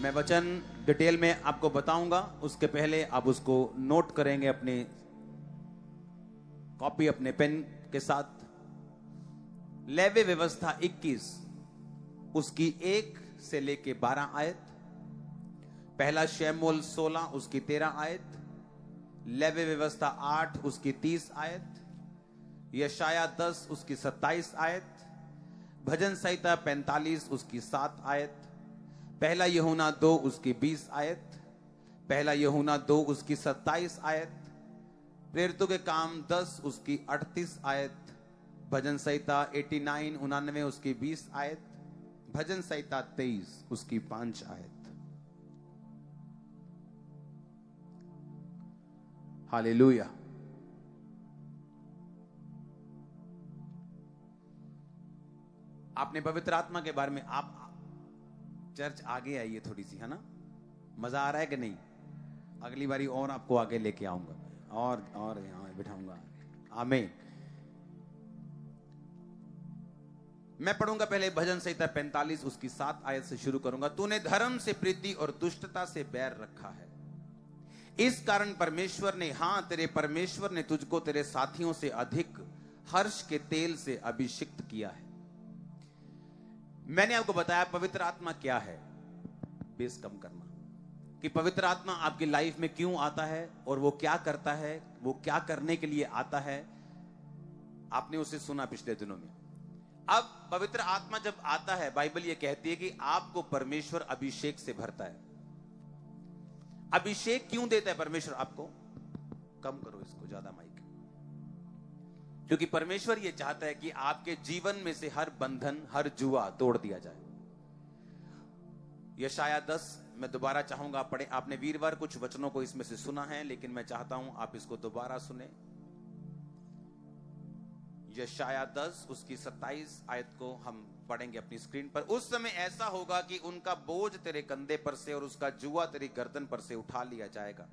मैं वचन डिटेल में आपको बताऊंगा, उसके पहले आप उसको नोट करेंगे अपनी कॉपी अपने पेन के साथ। लेवी व्यवस्था 21 उसकी 1 से लेके 12 आयत, पहला शमूएल 16 उसकी 13 आयत, लेवी व्यवस्था 8 उसकी 30 आयत, यशाया 10 उसकी 27 आयत, भजन संहिता 45 उसकी 7 आयत, पहला यूहन्ना 2 उसकी 20 आयत, पहला यूहन्ना 2 उसकी 27 आयत, प्रेरितों के काम 10 उसकी 38 आयत, भजन संहिता 89 99 उसकी 20 आयत, भजन संहिता 23 उसकी 5 आयत। हालेलुया। आपने पवित्र आत्मा के बारे में, आप चर्च आगे आइए थोड़ी सी, है ना? मजा आ रहा है कि नहीं? अगली बारी और आपको आगे लेके आऊंगा और यहां बिठाऊंगा। आमीन। मैं पढ़ूंगा पहले भजन संहिता 45 उसकी 7 आयत से शुरू करूंगा। तूने धर्म से प्रीति और दुष्टता से बैर रखा है, इस कारण परमेश्वर ने, हां तेरे परमेश्वर ने तुझको तेरे साथियों से अधिक हर्ष के तेल से अभिषिक्त किया है। मैंने आपको बताया पवित्र आत्मा क्या है, बेस कम करना, कि पवित्र आत्मा आपकी लाइफ में क्यों आता है और वो क्या करता है, वो क्या करने के लिए आता है। आपने उसे सुना पिछले दिनों में। अब पवित्र आत्मा जब आता है, बाइबल ये कहती है कि आपको परमेश्वर अभिषेक से भरता है। अभिषेक क्यों देता है परमेश्वर आपको? कम करो इसको, ज्यादा माइक, क्योंकि परमेश्वर ये चाहता है कि आपके जीवन में से हर बंधन, हर जुआ तोड़ दिया जाए। यशाया 10 मैं दोबारा चाहूंगा पढ़े। आपने वीरवार कुछ वचनों को इसमें से सुना है, लेकिन मैं चाहता हूं आप इसको दोबारा सुने। यशाया 10 उसकी 27 आयत को हम पढ़ेंगे अपनी स्क्रीन पर। उस समय ऐसा होगा कि उनका बोझ तेरे कंधे पर से और उसका जुआ तेरी गर्दन पर से उठा लिया जाएगा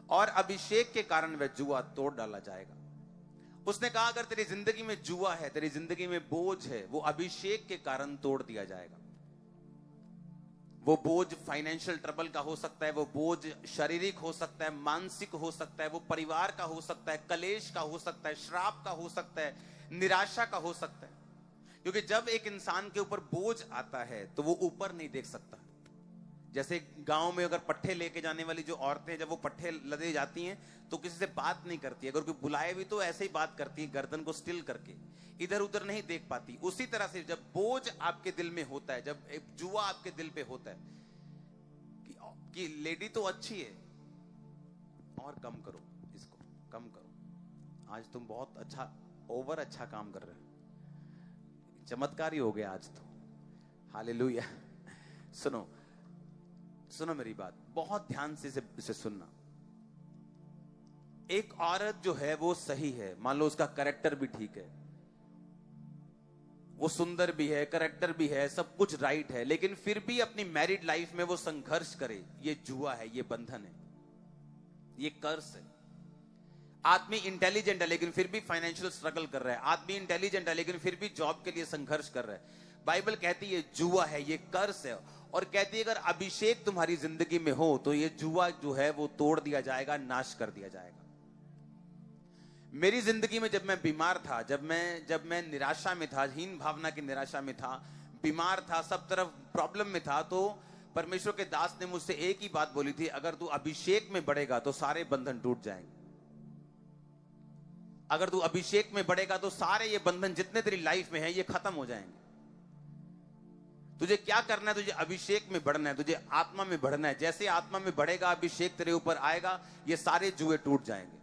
और अभिषेक के कारण वह जुआ तोड़ डाला जाएगा। उसने कहा अगर तेरी जिंदगी में जुआ है, तेरी जिंदगी में बोझ है, वो अभिषेक के कारण तोड़ दिया जाएगा। वो बोझ फाइनेंशियल ट्रबल का हो सकता है, वो बोझ शारीरिक हो सकता है, मानसिक हो सकता है, वो परिवार का हो सकता है, कलेश का हो सकता है, श्राप का हो सकता है, निराशा का हो सकता है। क्योंकि जब एक इंसान के ऊपर बोझ आता है तो वो ऊपर नहीं देख सकता। जैसे गांव में अगर पट्ठे लेके जाने वाली जो औरतें, जब वो पट्ठे लदे जाती हैं तो किसी से बात नहीं करती, अगर कोई बुलाए भी तो ऐसे ही बात करती है, गर्दन को स्टिल करके, इधर उधर नहीं देख पाती। उसी तरह से जब बोझ आपके दिल में होता है, जब एक जुआ आपके दिल पे होता है कि लेडी तो अच्छी है, और कम करो इसको, कम करो, आज तुम बहुत अच्छा, ओवर अच्छा काम कर रहे हो, चमत्कार ही हो गया आज तो। हालेलुया। सुनो सुनो मेरी बात, बहुत ध्यान से इसे सुनना। एक औरत जो है वो सही है, मान लो उसका कैरेक्टर भी ठीक है, वो सुंदर भी है, कैरेक्टर भी है, सब कुछ राइट है, लेकिन फिर भी अपनी मैरिड लाइफ में वो संघर्ष करे, ये जुआ है, ये बंधन है, ये कर्स है। आदमी इंटेलिजेंट है लेकिन फिर भी फाइनेंशियल स्ट्रगल कर रहा है, आदमी इंटेलिजेंट है लेकिन फिर भी जॉब के लिए संघर्ष कर रहा है। बाइबल कहती है ये जुआ है, ये कर्स है, और कहती है अगर अभिषेक तुम्हारी जिंदगी में हो तो ये जुआ जो है वो तोड़ दिया जाएगा, नाश कर दिया जाएगा। मेरी जिंदगी में जब मैं बीमार था, जब मैं निराशा में था, हीन भावना की निराशा में था, बीमार था, सब तरफ प्रॉब्लम में था, तो परमेश्वर के दास ने मुझसे एक ही बात बोली थी, अगर तू अभिषेक में बढ़ेगा तो सारे बंधन टूट जाएंगे। अगर तू अभिषेक में बढ़ेगा तो सारे ये बंधन जितने तेरी लाइफ में है ये खत्म हो जाएंगे। तुझे क्या करना है? तुझे अभिषेक में बढ़ना है, तुझे आत्मा में बढ़ना है। जैसे आत्मा में बढ़ेगा, अभिषेक तेरे ऊपर आएगा, ये सारे जुए टूट जाएंगे।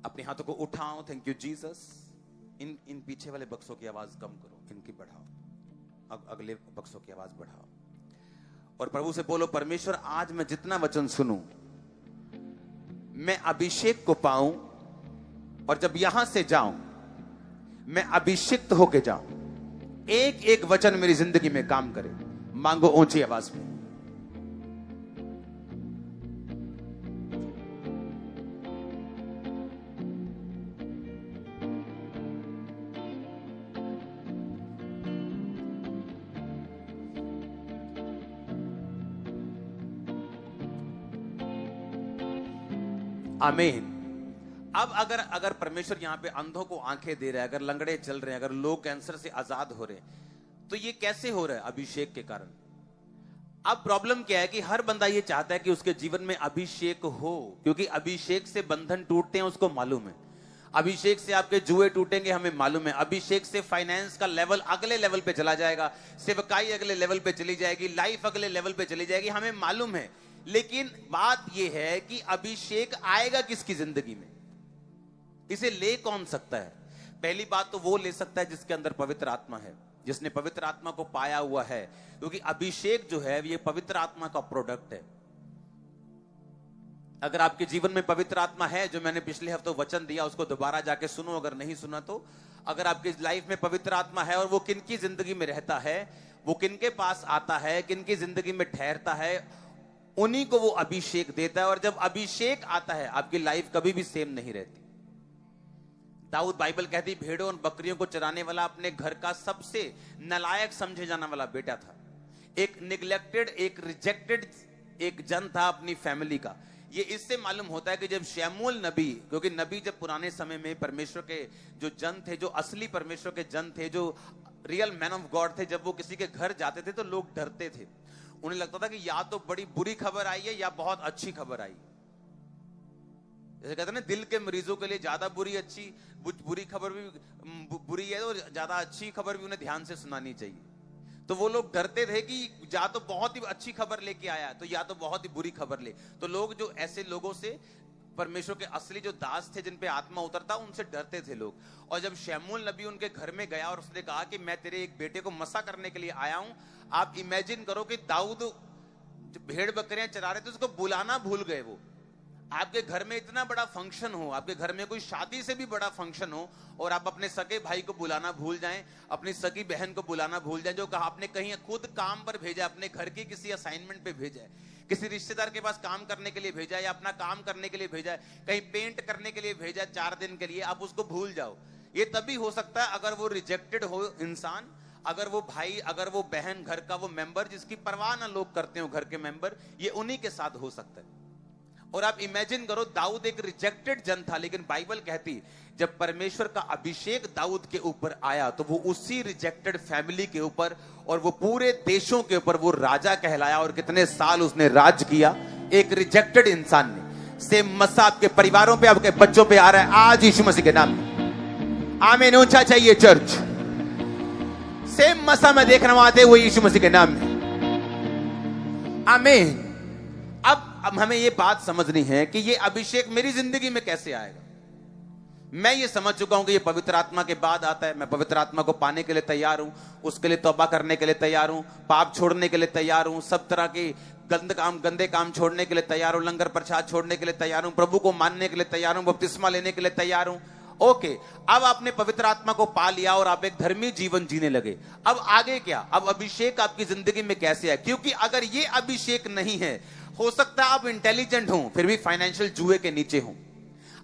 अपने हाथों को उठाओ। Thank you Jesus. इन पीछे वाले बक्सों की आवाज कम करो, इनकी बढ़ाओ, अगले बक्सों की आवाज बढ़ाओ, और प्रभु से बोलो परमेश्वर आज मैं जितना वचन सुनूं मैं अभिषेक को पाऊं, और जब यहां से जाऊं मैं अभिषिक्त होके जाऊं। एक एक वचन मेरी जिंदगी में काम करे। मांगो ऊंची आवाज में। आमीन। अब अगर परमेश्वर यहाँ पे अंधों को आंखें दे रहा है, अगर लंगड़े चल रहे हैं, अगर लोग कैंसर से आजाद हो रहे हैं, तो ये कैसे हो रहा है? अभिषेक के कारण। अब प्रॉब्लम क्या है कि हर बंदा ये चाहता है कि उसके जीवन में अभिषेक हो, क्योंकि अभिषेक से बंधन टूटते हैं, उसको मालूम है। अभिषेक से आपके जुए टूटेंगे, हमें मालूम है। अभिषेक से फाइनेंस का लेवल अगले लेवल पे चला जाएगा, सेवकाई अगले लेवल पे चली जाएगी, लाइफ अगले लेवल पे चली जाएगी, हमें मालूम है। लेकिन बात यह है कि अभिषेक आएगा किसकी जिंदगी में? इसे ले कौन सकता है? पहली बात तो वो ले सकता है जिसके अंदर पवित्र आत्मा है, जिसने पवित्र आत्मा को पाया हुआ है, क्योंकि अभिषेक जो है ये पवित्र आत्मा का प्रोडक्ट है। अगर आपके जीवन में पवित्र आत्मा है, जो मैंने पिछले हफ्ते वचन दिया उसको दोबारा जाके सुनो, अगर नहीं सुना तो। अगर आपकी लाइफ में पवित्र आत्मा है और वो किनकी जिंदगी में रहता है, वो किनके पास आता है, किनकी जिंदगी में ठहरता है, उन्हीं को वो अभिषेक देता है। और जब अभिषेक आता है, आपकी लाइफ कभी भी सेम नहीं रहती। दाऊद, बाइबल कहती, भेड़ों और बकरियों को चराने वाला अपने घर का सबसे नालायक समझे जाने वाला बेटा था। एक निग्लेक्टेड, एक रिजेक्टेड एक जन था अपनी फैमिली का। ये इससे मालूम होता है कि जब शमूएल नबी, क्योंकि नबी जब पुराने समय में परमेश्वर के जो जन थे, जो असली परमेश्वर के जन थे, जो रियल मैन ऑफ गॉड थे, जब वो किसी के घर जाते थे तो लोग डरते थे। उन्हें लगता था कि या तो बड़ी बुरी खबर आई है या बहुत अच्छी खबर आई। जैसे कहते हैं ना, दिल के मरीजों के लिए ज्यादा बुरी खबर भी बुरी है, तो ज्यादा अच्छी खबर भी उन्हें ध्यान से सुनानी चाहिए। तो वो लोग डरते थे कि या तो बहुत ही अच्छी खबर लेके आया, तो या तो बहुत ही बुरी खबर ले। तो लोग, जो ऐसे लोगों से, परमेश्वर के असली जो दास थे, जिन पे आत्मा उतरता, उनसे डरते थे लोग। और जब शमूएल नबी उनके घर में गया और उसने कहा कि मैं तेरे एक बेटे को मसा करने के लिए आया हूं, आप इमेजिन करो कि दाऊद भेड़ बकरियां चरा रहे थे, उसको बुलाना भूल गए। वो आपके घर में इतना बड़ा फंक्शन हो, आपके घर में कोई शादी से भी बड़ा फंक्शन हो, और आप अपने सगे भाई को बुलाना भूल जाएं, अपनी सगी बहन को बुलाना भूल जाएं, जो कहा आपने कहीं खुद काम पर भेजा, अपने घर की किसी असाइनमेंट पे भेजा है, किसी रिश्तेदार के पास काम करने के लिए भेजा है, या अपना काम करने के लिए भेजा है, कहीं पेंट करने के लिए भेजा 4 दिन के लिए, आप उसको भूल जाओ। ये तभी हो सकता है अगर वो रिजेक्टेड हो इंसान, अगर वो भाई, अगर वो बहन, घर का वो मेंबर जिसकी परवाह ना लोग करते हो, घर के मेंबर, ये उन्हीं के साथ हो सकता है। और आप इमेजिन करो, दाऊद एक रिजेक्टेड जन था, लेकिन बाइबल कहती जब परमेश्वर का अभिषेक दाऊद के ऊपर आया, तो वो उसी रिजेक्टेड फैमिली के ऊपर और वो पूरे देशों के ऊपर वो राजा कहलाया। और कितने साल उसने राज किया, एक रिजेक्टेड इंसान ने। सेम मसा आपके परिवारों पे, आपके बच्चों पे आ रहा है आज यीशु मसीह के नाम में। आमीन, ऊंचा चाहिए चर्च। सेम मसा में देख रहा हूं आते हुए यीशु मसीह के नाम में। आमीन। अब हमें ये बात समझनी है कि ये अभिषेक मेरी जिंदगी में कैसे आएगा। मैं ये समझ चुका हूं कि ये पवित्र आत्मा के बाद आता है। मैं पवित्र आत्मा को पाने के लिए तैयार हूं, उसके लिए तौबा करने के लिए तैयार हूं, पाप छोड़ने के लिए तैयार हूं, सब तरह के गंदे काम छोड़ने के लिए तैयार हूं, लंगर प्रसाद छोड़ने के लिए तैयार हूं, प्रभु को मानने के लिए तैयार हूं, बपतिस्मा लेने के लिए तैयार हूं। ओके, अब आपने पवित्र आत्मा को पा लिया और आप एक धर्मी जीवन जीने लगे। अब आगे क्या? अब अभिषेक आपकी जिंदगी में कैसे है? क्योंकि अगर ये अभिषेक नहीं है, हो सकता है आप इंटेलिजेंट हो फिर भी फाइनेंशियल जुए के नीचे हो,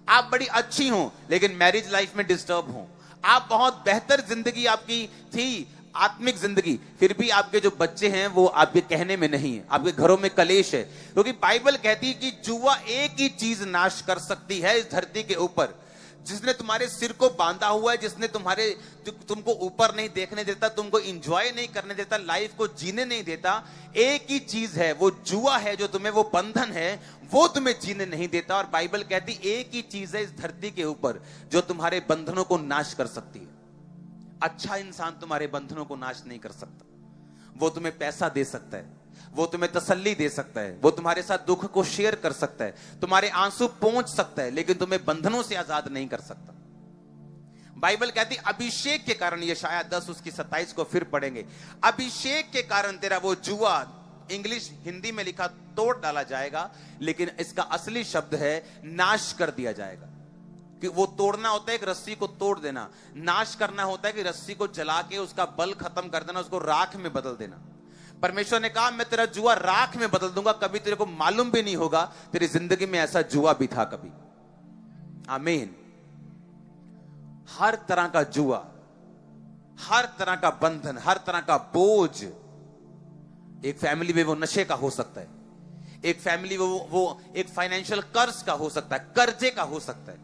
आप बड़ी अच्छी हो लेकिन मैरिज लाइफ में डिस्टर्ब हो, आप बहुत बेहतर जिंदगी आपकी थी, आत्मिक जिंदगी, फिर भी आपके जो बच्चे हैं वो आपके कहने में नहीं है, आपके घरों में कलेश है। क्योंकि बाइबल कहती है कि जुआ एक ही चीज नाश कर सकती है इस धरती के ऊपर, जिसने तुम्हारे सिर को बांधा हुआ है, जिसने तुमको ऊपर नहीं देखने देता, तुमको एंजॉय नहीं करने देता, लाइफ को जीने नहीं देता। एक ही चीज है, वो जुआ है, जो तुम्हें, वो बंधन है, वो तुम्हें जीने नहीं देता। और बाइबल कहती एक ही चीज है इस धरती के ऊपर जो तुम्हारे बंधनों को नाश कर सकती है। अच्छा इंसान तुम्हारे बंधनों को नाश नहीं कर सकता। वो तुम्हें पैसा दे सकता है, वो तुम्हें तसल्ली दे सकता है, वो तुम्हारे साथ दुख को शेयर कर सकता है, तुम्हारे आंसू पहुंच सकता है, लेकिन तुम्हें बंधनों से आजाद नहीं कर सकता। बाइबल कहती अभिषेक के कारण, ये शायद 10 उसकी 27 को फिर पढ़ेंगे, अभिषेक के कारण तेरा वो जुआ, इंग्लिश हिंदी में लिखा तोड़ डाला जाएगा, लेकिन इसका असली शब्द है नाश कर दिया जाएगा। कि वो तोड़ना होता है एक रस्सी को तोड़ देना, नाश करना होता है कि रस्सी को जला के उसका बल खत्म कर देना, उसको राख में बदल देना। परमेश्वर ने कहा मैं तेरा जुआ राख में बदल दूंगा, कभी तेरे को मालूम भी नहीं होगा तेरी जिंदगी में ऐसा जुआ भी था कभी। आमीन। हर तरह का जुआ, हर तरह का बंधन, हर तरह का बोझ, एक फैमिली में वो नशे का हो सकता है, एक फैमिली वो एक फाइनेंशियल कर्ज का हो सकता है, कर्जे का हो सकता है।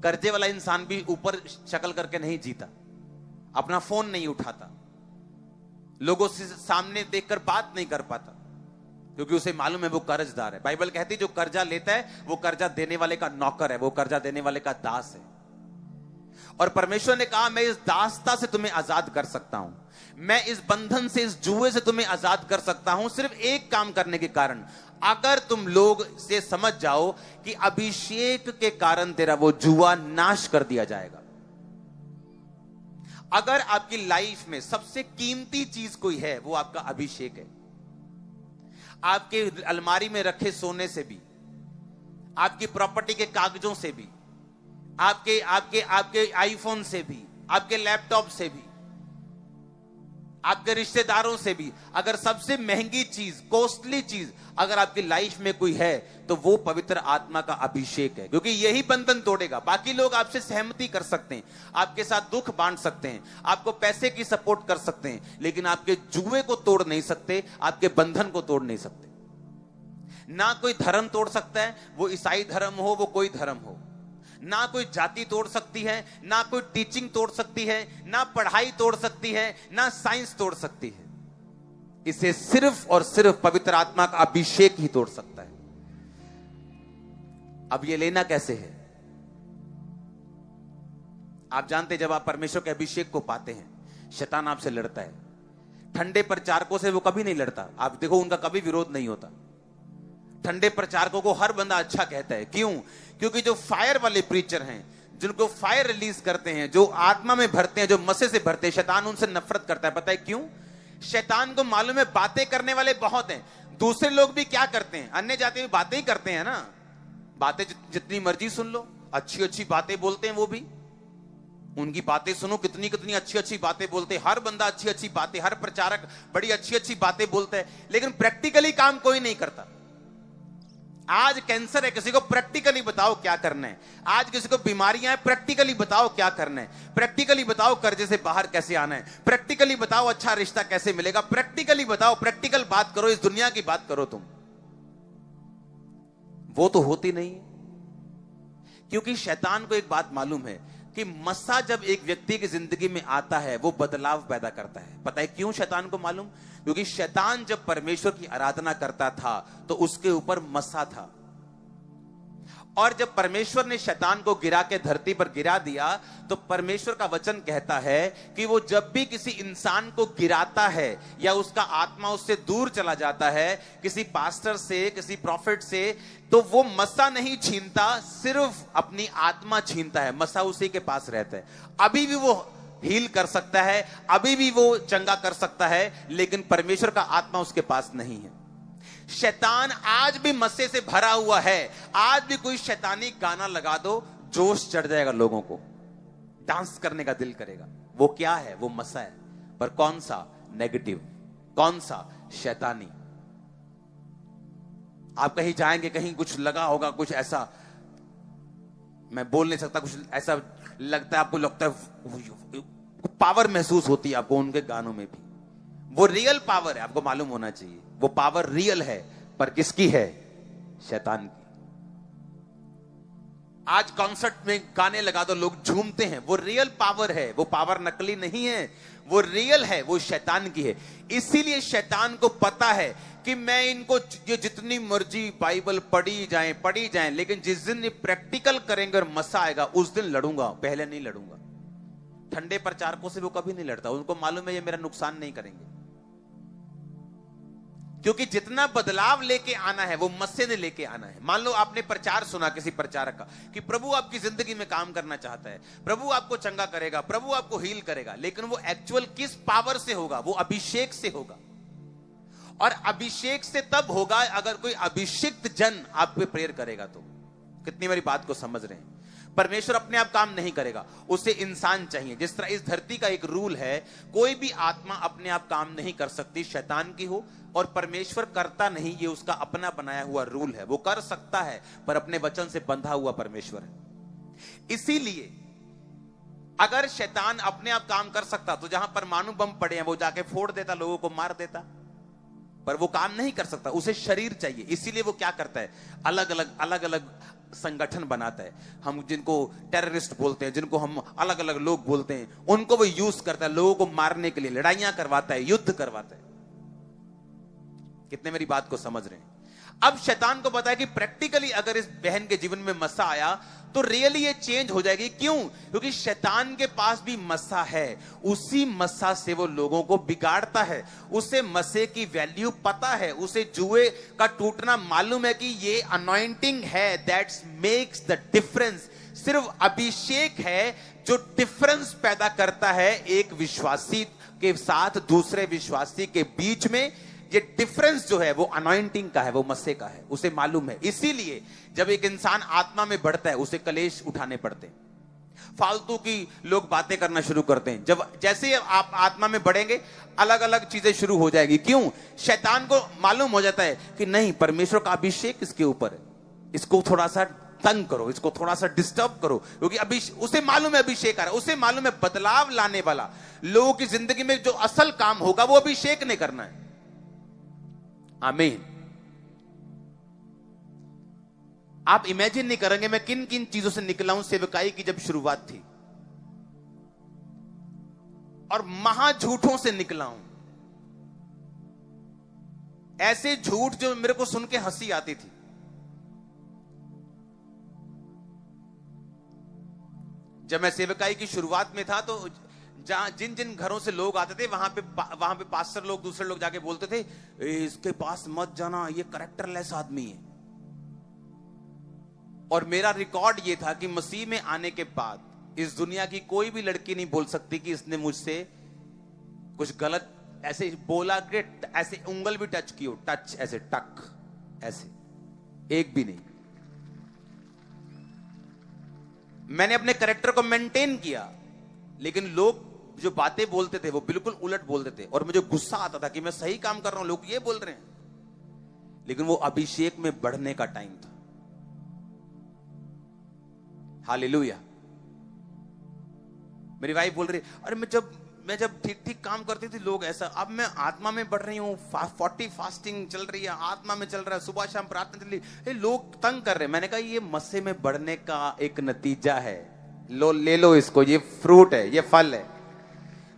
कर्जे वाला इंसान भी ऊपर शक्ल करके नहीं जीता, अपना फोन नहीं उठाता, लोगों से सामने देखकर बात नहीं कर पाता, क्योंकि उसे मालूम है वो कर्जदार है। बाइबल कहती है जो कर्जा लेता है वो कर्जा देने वाले का नौकर है, वो कर्जा देने वाले का दास है। और परमेश्वर ने कहा मैं इस दासता से तुम्हें आजाद कर सकता हूं, मैं इस बंधन से, इस जुए से तुम्हें आजाद कर सकता हूं, सिर्फ एक काम करने के कारण। अगर तुम लोग से समझ जाओ कि अभिषेक के कारण तेरा वो जुआ नाश कर दिया जाएगा। अगर आपकी लाइफ में सबसे कीमती चीज कोई है वो आपका अभिषेक है। आपके अलमारी में रखे सोने से भी, आपकी प्रॉपर्टी के कागजों से भी, आपके आपके आपके आईफोन से भी, आपके लैपटॉप से भी, आपके रिश्तेदारों से भी, अगर सबसे महंगी चीज, कॉस्टली चीज अगर आपकी लाइफ में कोई है तो वो पवित्र आत्मा का अभिषेक है, क्योंकि यही बंधन तोड़ेगा। बाकी लोग आपसे सहमति कर सकते हैं, आपके साथ दुख बांट सकते हैं, आपको पैसे की सपोर्ट कर सकते हैं, लेकिन आपके जुए को तोड़ नहीं सकते, आपके बंधन को तोड़ नहीं सकते। ना कोई धर्म तोड़ सकता है, वो ईसाई धर्म हो, वो कोई धर्म हो। ना कोई जाति तोड़ सकती है, ना कोई टीचिंग तोड़ सकती है, ना पढ़ाई तोड़ सकती है, ना साइंस तोड़ सकती है। इसे सिर्फ और सिर्फ पवित्र आत्मा का अभिषेक ही तोड़ सकता है। अब ये लेना कैसे है? आप जानते, जब आप परमेश्वर के अभिषेक को पाते हैं, शैतान आपसे लड़ता है। ठंडे प्रचारकों से वो कभी नहीं लड़ता, आप देखो उनका कभी विरोध नहीं होता। ठंडे प्रचारकों को हर बंदा अच्छा कहता है। क्यों? क्योंकि जो फायर वाले प्रीचर हैं, जिनको फायर रिलीज करते हैं, जो आत्मा में भरते हैं, जो मसे से भरते हैं, शैतान उनसे नफरत करता है। पता है क्यों? शैतान को मालूम है बातें करने वाले बहुत हैं। दूसरे लोग भी क्या करते हैं? अन्य जाति में बातें ही करते हैं ना, बातें जितनी मर्जी सुन लो, अच्छी अच्छी बातें बोलते हैं। वो भी उनकी बातें सुनो, कितनी कितनी अच्छी अच्छी बातें बोलते हैं। हर बंदा अच्छी अच्छी बातें, हर प्रचारक बड़ी अच्छी अच्छी बातें बोलता है, लेकिन प्रैक्टिकली काम कोई नहीं करता। आज कैंसर है, किसी को प्रैक्टिकली बताओ क्या करना है। आज किसी को बीमारियां हैं, प्रैक्टिकली बताओ क्या करना है। प्रैक्टिकली बताओ कर्जे से बाहर कैसे आना है। प्रैक्टिकली बताओ अच्छा रिश्ता कैसे मिलेगा। प्रैक्टिकली बताओ, प्रैक्टिकल बात करो, इस दुनिया की बात करो तुम। वो तो होती नहीं है, क्योंकि शैतान को एक बात मालूम है कि मस्सा जब एक व्यक्ति की जिंदगी में आता है वो बदलाव पैदा करता है। पता है क्यों शैतान को मालूम? क्योंकि शैतान जब परमेश्वर की आराधना करता था तो उसके ऊपर मस्सा था, और जब परमेश्वर ने शैतान को गिरा के धरती पर गिरा दिया तो परमेश्वर का वचन कहता है कि वो जब भी किसी इंसान को गिराता है या उसका आत्मा उससे दूर चला जाता है, किसी पास्टर से, किसी प्रॉफिट से, तो वो मस्सा नहीं छीनता, सिर्फ अपनी आत्मा छीनता है। मस्सा उसी के पास रहता है। अभी भी वो हील कर सकता है, अभी भी वो चंगा कर सकता है, लेकिन परमेश्वर का आत्मा उसके पास नहीं है। शैतान आज भी मस्से से भरा हुआ है। आज भी कोई शैतानी गाना लगा दो, जोश चढ़ जाएगा, लोगों को डांस करने का दिल करेगा। वो क्या है? वो मस्सा है, पर कौन सा? नेगेटिव। कौन सा? शैतानी। आप कहीं जाएंगे, कहीं कुछ लगा होगा, कुछ ऐसा, मैं बोल नहीं सकता, कुछ ऐसा लगता है आपको, लगता है पावर महसूस होती है आपको उनके गानों में भी। वो रियल पावर है, आपको मालूम होना चाहिए। वो पावर रियल है, पर किसकी है? शैतान की। आज कॉन्सर्ट में गाने लगा दो, लोग झूमते हैं, वो रियल पावर है। वो पावर नकली नहीं है, वो रियल है, वो शैतान की है। इसीलिए शैतान को पता है कि मैं इनको ये जितनी मर्जी बाइबल पढ़ी जाए, लेकिन जिस दिन ये प्रैक्टिकल करेंगे और मसा आएगा, उस दिन लड़ूंगा, पहले नहीं लड़ूंगा। ठंडे प्रचारकों से वो कभी नहीं लड़ता, उनको मालूम है ये मेरा नुकसान नहीं करेंगे, क्योंकि जितना बदलाव लेके आना है वो मस्से ने लेके आना है। मान लो आपने प्रचार सुना किसी प्रचारक का कि प्रभु आपकी जिंदगी में काम करना चाहता है, प्रभु आपको चंगा करेगा, प्रभु आपको हील करेगा, लेकिन वो एक्चुअल किस पावर से होगा? वो अभिषेक से होगा। और अभिषेक से तब होगा अगर कोई अभिषिक्त जन आप पे प्रेयर करेगा। तो कितनी मेरी बात को समझ रहे हैं? परमेश्वर अपने आप काम नहीं करेगा, उसे इंसान चाहिए। जिस तरह इस धरती का एक रूल है, कोई भी आत्मा अपने आप काम नहीं कर सकती, शैतान की हो और परमेश्वर करता नहीं, ये उसका अपना बनाया हुआ रूल है। वो कर सकता है पर अपने वचन से बंधा हुआ परमेश्वर है। इसीलिए अगर शैतान अपने आप काम कर सकता तो जहां परमाणु बम पड़े हैं वो जाके फोड़ देता, लोगों को मार देता। पर वो काम नहीं कर सकता, उसे शरीर चाहिए। इसीलिए वो क्या करता है, अलग अलग संगठन बनाता है। हम जिनको टेररिस्ट बोलते हैं, जिनको हम अलग अलग लोग बोलते हैं, उनको वो यूज करता है लोगों को मारने के लिए, लड़ाइयां करवाता है, युद्ध करवाता है। कितने मेरी बात को समझ रहे हैं? अब शैतान को पता है कि प्रैक्टिकली अगर इस बहन के जीवन में मसा आया तो रियली ये चेंज हो जाएगी। क्यों? क्योंकि शैतान के पास भी मसा है, उसी मसा से वो लोगों को बिगाड़ता है। उसे मसे की वैल्यू पता है, उसे जुए का टूटना मालूम है कि ये अनॉइंटिंग है, दैट्स मेक्स द डिफरेंस। सिर्फ अभिषेक है जो डिफरेंस पैदा करता है एक विश्वासी के साथ दूसरे विश्वासी के बीच में। ये डिफरेंस जो है वो अनॉइंटिंग का है, वो मस्से का है, उसे मालूम है। इसीलिए जब एक इंसान आत्मा में बढ़ता है उसे कलेश उठाने पड़ते हैं, फालतू की लोग बातें करना शुरू करते हैं। जब जैसे आप आत्मा में बढ़ेंगे अलग अलग चीजें शुरू हो जाएगी। क्यों? शैतान को मालूम हो जाता है कि नहीं, परमेश्वर का अभिषेक इसके ऊपर है, इसको थोड़ा सा तंग करो, इसको थोड़ा सा डिस्टर्ब करो, क्योंकि अभी उसे मालूम है अभिषेक आ रहा है, उसे मालूम है बदलाव लाने वाला लोगों की जिंदगी में जो असल काम होगा वो अभिषेक ने करना है। आमीन। आप इमेजिन नहीं करेंगे मैं किन किन चीजों से निकला हूं सेवकाई की जब शुरुआत थी, और महा झूठों से निकला हूं। ऐसे झूठ जो मेरे को सुन के हंसी आती थी। जब मैं सेवकाई की शुरुआत में था तो जहां जिन जिन घरों से लोग आते थे वहां पे पास्टर लोग, दूसरे लोग जाके बोलते थे, इसके पास मत जाना, ये कैरेक्टरलेस आदमी है। और मेरा रिकॉर्ड ये था कि मसीह में आने के बाद इस दुनिया की कोई भी लड़की नहीं बोल सकती कि इसने मुझसे कुछ गलत ऐसे बोला कि ऐसे उंगल भी टच की हो, टच ऐसे टक ऐसे, एक भी नहीं। मैंने अपने कैरेक्टर को मेंटेन किया, लेकिन लोग जो बातें बोलते थे वो बिल्कुल उलट बोलते थे, और मुझे गुस्सा आता था कि मैं सही काम कर रहा हूं, लोग ये बोल रहे हैं। लेकिन वो अभिषेक में बढ़ने का टाइम था। हालेलुया। मेरी वाइफ बोल रही, अरे मैं जब ठीक ठीक काम करती थी लोग ऐसा, अब मैं आत्मा में बढ़ रही हूँ, 40 फास्टिंग चल रही है, आत्मा में चल रहा है, सुबह शाम प्रार्थना चल रही है, लोग तंग कर रहे हैं। मैंने कहा ये मस्से में बढ़ने का एक नतीजा है, ले लो इसको, ये फ्रूट है, ये फल है।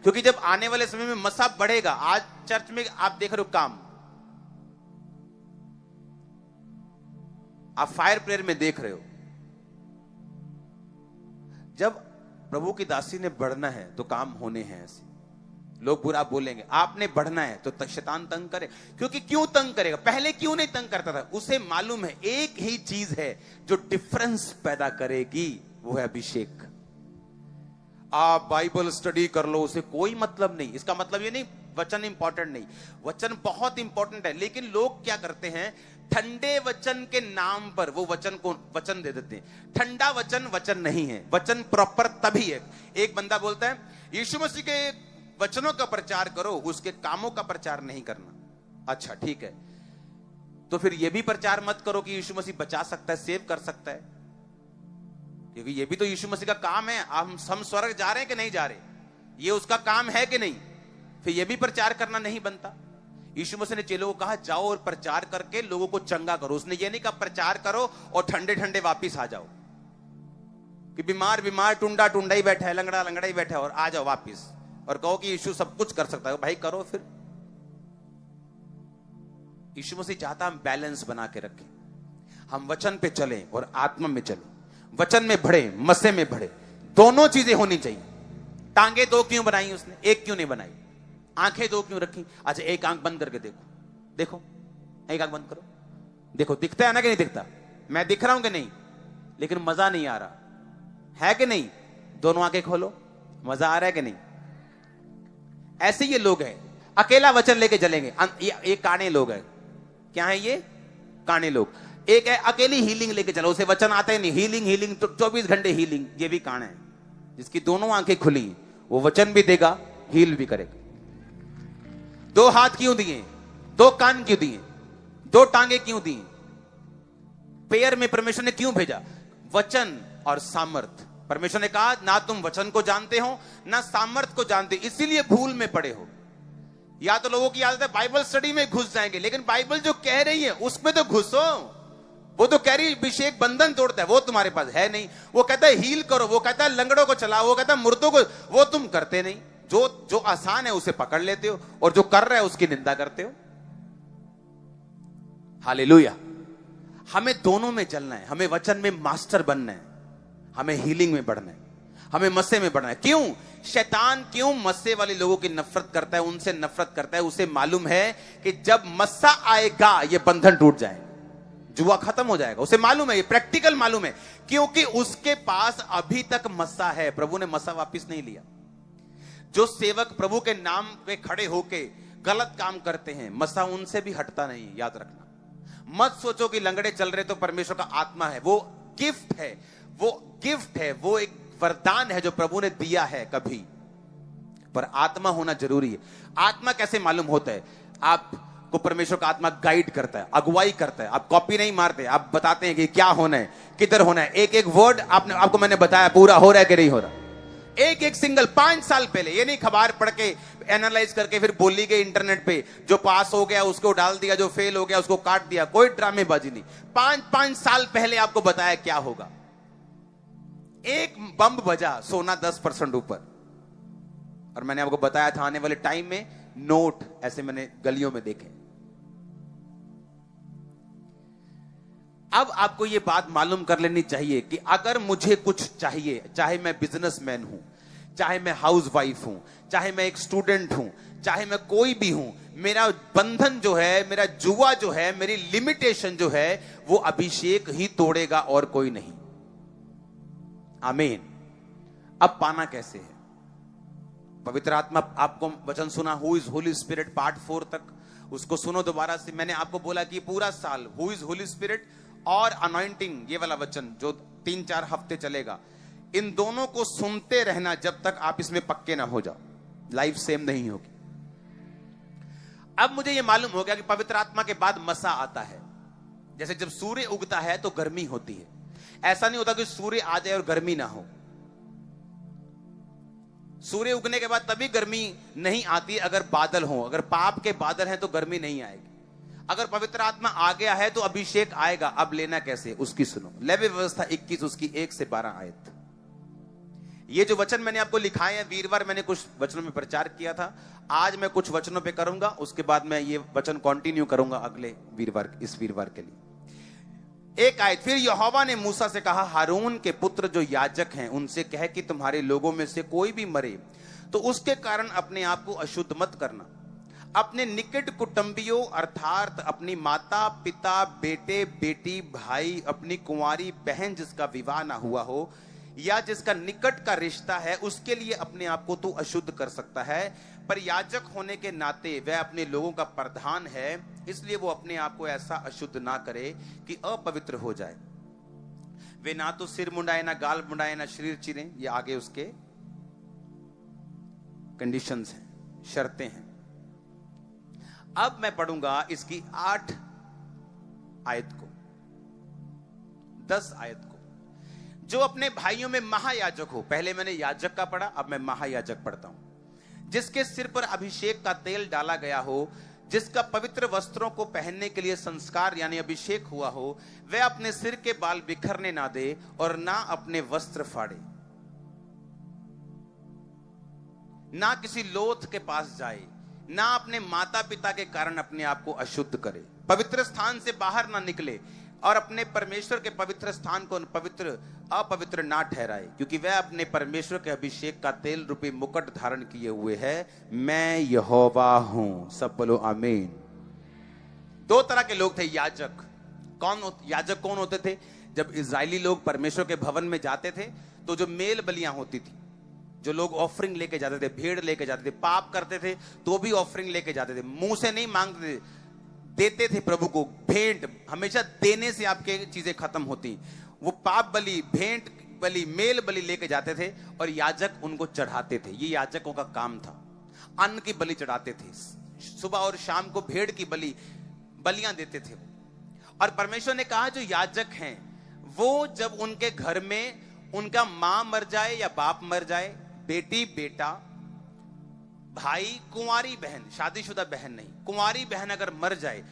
क्योंकि जब आने वाले समय में मसा बढ़ेगा, आज चर्च में आप देख रहे हो काम, आप फायर प्रेयर में देख रहे हो, जब प्रभु की दासी ने बढ़ना है तो काम होने हैं। ऐसे लोग बुरा बोलेंगे, आपने बढ़ना है तो शैतान तंग करे। क्योंकि क्यों तंग करेगा? पहले क्यों नहीं तंग करता था? उसे मालूम है एक ही चीज है जो डिफरेंस पैदा करेगी, वो है अभिषेक। आप बाइबल स्टडी कर लो, उसे कोई मतलब नहीं। इसका मतलब ये नहीं वचन इंपॉर्टेंट नहीं, वचन बहुत इंपॉर्टेंट है, लेकिन लोग क्या करते हैं, ठंडे वचन के नाम पर वो वचन को वचन दे देते हैं। ठंडा वचन वचन नहीं है, वचन प्रॉपर तभी है। एक बंदा बोलता है यीशु मसीह के वचनों का प्रचार करो, उसके कामों का प्रचार नहीं करना। अच्छा ठीक है, तो फिर यह भी प्रचार मत करो कि यीशु मसीह बचा सकता है, सेव कर सकता है, क्योंकि ये भी तो यीशु मसीह का काम है। हम स्वर्ग जा रहे हैं कि नहीं जा रहे, ये उसका काम है कि नहीं? फिर ये भी प्रचार करना नहीं बनता। यीशु मसीह ने चेलों को कहा जाओ और प्रचार करके लोगों को चंगा करो। उसने ये नहीं कहा प्रचार करो और ठंडे ठंडे वापिस आ जाओ, कि बीमार बीमार टुंडा टुंडा ही बैठा है, लंगड़ा लंगड़ा ही बैठा है, और आ जाओ वापिस और कहो कि यीशु सब कुछ कर सकता है। भाई करो फिर। यीशु मसीह चाहता हम बैलेंस बना के रखें, हम वचन पे चलें और आत्मा में चलें, वचन में बढ़े, मसे में बढ़े, दोनों चीजें होनी चाहिए। टांगे दो क्यों बनाई उसने, एक क्यों नहीं बनाई? आंखें दो क्यों रखी? अच्छा एक आंख बंद करके देखो, देखो एक आंख बंद करो, देखो दिखता है ना कि नहीं दिखता? मैं दिख रहा हूं कि नहीं? लेकिन मजा नहीं आ रहा है कि नहीं? दोनों आंखें खोलो, मजा आ रहा है कि नहीं? ऐसे ये लोग हैं, अकेला वचन लेके चलेंगे। ये काने लोग हैं। क्या है ये? काने लोग। एक है अकेली हीलिंग लेके चलो, उसे वचन आता ही नहीं, हीलिंग हीलिंग 24 घंटे हीलिंग। ये भी काना है, जिसकी दोनों आंखें खुली, वो वचन भी देगा, हील भी करेगा। दो हाथ क्यों दिए? दो कान क्यों दिए? दो टांगे क्यों दी? पेयर में परमेश्वर ने क्यों भेजा? वचन और सामर्थ। परमेश्वर ने कहा ना तुम वचन को जानते हो ना सामर्थ को जानते, इसीलिए भूल में पड़े हो। या तो लोगों की आदत है बाइबल स्टडी में घुस जाएंगे, लेकिन बाइबल जो कह रही है उसमें तो घुसो। वो तो कह रही अभिषेक बंधन तोड़ता है, वो तुम्हारे पास है नहीं। वो कहता है हील करो, वो कहता है लंगड़ों को चलाओ, वो कहता है मुर्दों को, वो तुम करते नहीं। जो आसान है उसे पकड़ लेते हो, और जो कर रहा है उसकी निंदा करते हो। हालेलुया। हमें दोनों में चलना है, हमें वचन में मास्टर बनना है, हमें हीलिंग में बढ़ना है, हमें मस्से में बढ़ना है। क्यों? शैतान क्यों मस्से वाले लोगों की नफरत करता है, उनसे नफरत करता है? उसे मालूम है कि जब मस्सा आएगा ये बंधन टूट जाए, जुआ खत्म हो जाएगा। उसे मालूम है, ये प्रैक्टिकल मालूम है, क्योंकि उसके पास अभी तक मस्सा है। प्रभु ने मस्सा वापस नहीं लिया। जो सेवक प्रभु के नाम पे खड़े होके गलत काम करते हैं, मस्सा उनसे भी हटता नहीं, याद रखना। मत सोचो कि लंगड़े चल रहे तो परमेश्वर का आत्मा है, वो गिफ्ट है, वो गिफ्ट है, वो एक वरदान है जो प्रभु ने दिया है कभी, पर आत्मा होना जरूरी है। आत्मा कैसे मालूम होता है? आपको परमेश्वर का आत्मा गाइड करता है, अगुवाई करता है। आप कॉपी नहीं मारते, आप बताते हैं कि क्या होना है, किधर होना है। एक एक वर्ड आपको मैंने बताया, पूरा हो रहा है कि नहीं हो रहा। एक एक सिंगल 5 साल पहले, ये नहीं खबर पढ़ के एनालाइज करके फिर बोली गई इंटरनेट पे, जो पास हो गया उसको डाल दिया, जो फेल हो गया उसको काट दिया, कोई ड्रामेबाजी नहीं। 5 साल पहले आपको बताया क्या होगा। एक बम बजा, सोना 10% ऊपर, और मैंने आपको बताया था आने वाले टाइम में नोट ऐसे मैंने गलियों में देखे। अब आपको यह बात मालूम कर लेनी चाहिए कि अगर मुझे कुछ चाहिए, चाहे मैं बिजनेसमैन हूं, चाहे मैं हाउसवाइफ हूं, चाहे मैं एक स्टूडेंट हूं, चाहे मैं कोई भी हूं, मेरा बंधन जो है, मेरा जुआ जो है, मेरी लिमिटेशन जो है, वो अभिषेक ही तोड़ेगा और कोई नहीं। आमीन। अब पाना कैसे है? पवित्र आत्मा, आपको वचन सुना who is Holi spirit part 4 तक, उसको सुनो दोबारा से। मैंने आपको बोला कि पूरा साल हु इज होली स्पिरिट और अनॉइंटिंग, ये वाला वचन जो 3-4 हफ्ते चलेगा, इन दोनों को सुनते रहना जब तक आप इसमें पक्के ना हो जाओ। लाइफ सेम नहीं होगी। अब मुझे यह मालूम हो गया कि पवित्र आत्मा के बाद मसा आता है। जैसे जब सूर्य उगता है तो गर्मी होती है, ऐसा नहीं होता कि सूर्य आ जाए और गर्मी ना हो। सूर्य उगने के बाद तभी गर्मी नहीं आती अगर बादल हो। अगर पाप के बादल हैं तो गर्मी नहीं आएगी। अगर पवित्र आत्मा आ गया है तो अभिषेक आएगा। अब लेना कैसे, उसकी सुनो। लेवी व्यवस्था 21 उसकी 1 से 12 आयत। ये जो वचन मैंने आपको लिखाए हैं, वीरवार मैंने कुछ वचनों में प्रचार किया था, आज मैं कुछ वचनों पे करूंगा, उसके बाद मैं ये वचन कंटिन्यू करूंगा अगले वीरवार, इस वीरवार के लिए। एक आयत, फिर यहोवा ने मूसा से कहा, हारून के पुत्र जो याजक हैं उनसे कह कि तुम्हारे लोगों में से कोई भी मरे तो उसके कारण अपने आप को अशुद्ध मत करना। अपने निकट कुटुंबियों अर्थात अपनी माता पिता, बेटे बेटी, भाई, अपनी कुंवारी बहन जिसका विवाह ना हुआ हो या जिसका निकट का रिश्ता है, उसके लिए अपने आप को तू अशुद्ध कर सकता है। पर याजक होने के नाते वह अपने लोगों का प्रधान है, इसलिए वो अपने आप को ऐसा अशुद्ध ना करे कि अपवित्र हो जाए। वे ना तो सिर मुंडाए, ना गाल मुंडाए, ना शरीर चीरें। ये आगे उसके कंडीशंस हैं, शर्तें हैं। अब मैं पढ़ूंगा इसकी 8 आयत को, 10 आयत को। जो अपने भाइयों में महायाजक हो, पहले मैंने याजक का पढ़ा, अब मैं महायाजक पढ़ता हूं। जिसके सिर पर अभिषेक का तेल डाला गया हो, जिसका पवित्र वस्त्रों को पहनने के लिए संस्कार यानी अभिषेक हुआ हो, वह अपने सिर के बाल बिखरने ना दे और ना अपने वस्त्र फाड़े, ना किसी लोथ के पास जाए, ना अपने माता पिता के कारण अपने आप को अशुद्ध करे, पवित्र स्थान से बाहर ना निकले और अपने परमेश्वर के पवित्र स्थान को अपवित्र ना ठहराए, क्योंकि वह अपने परमेश्वर के अभिषेक का तेल रूपी मुकुट धारण किए हुए है। मैं यहोवा हूं। सब बोलो आमीन। 2 तरह के लोग थे याजक। याजक कौन होते थे? जब इजरायली लोग परमेश्वर के भवन में जाते थे तो जो मेल बलियां होती थी, जो लोग ऑफरिंग लेके जाते थे, भेड़ लेके जाते थे, पाप करते थे तो भी ऑफरिंग लेके जाते थे, मुंह से नहीं मांगते थे, देते थे प्रभु को। भेंट, हमेशा देने से आपके चीजें खत्म होती। वो पाप बलि, भेंट बलि, मेल बलि लेके जाते थे और याजक उनको चढ़ाते थे। ये याजकों का काम था। अन्न की बलि चढ़ाते थे, सुबह और शाम को भेड़ की बलियां देते थे। और परमेश्वर ने कहा जो याजक हैं वो जब उनके घर में उनका मां मर जाए या बाप मर जाए, बेटी बेटा, भाई, कुंवारी बहन, शादीशुदा बहन नहीं, कुंवारी बहन अगर मर जाए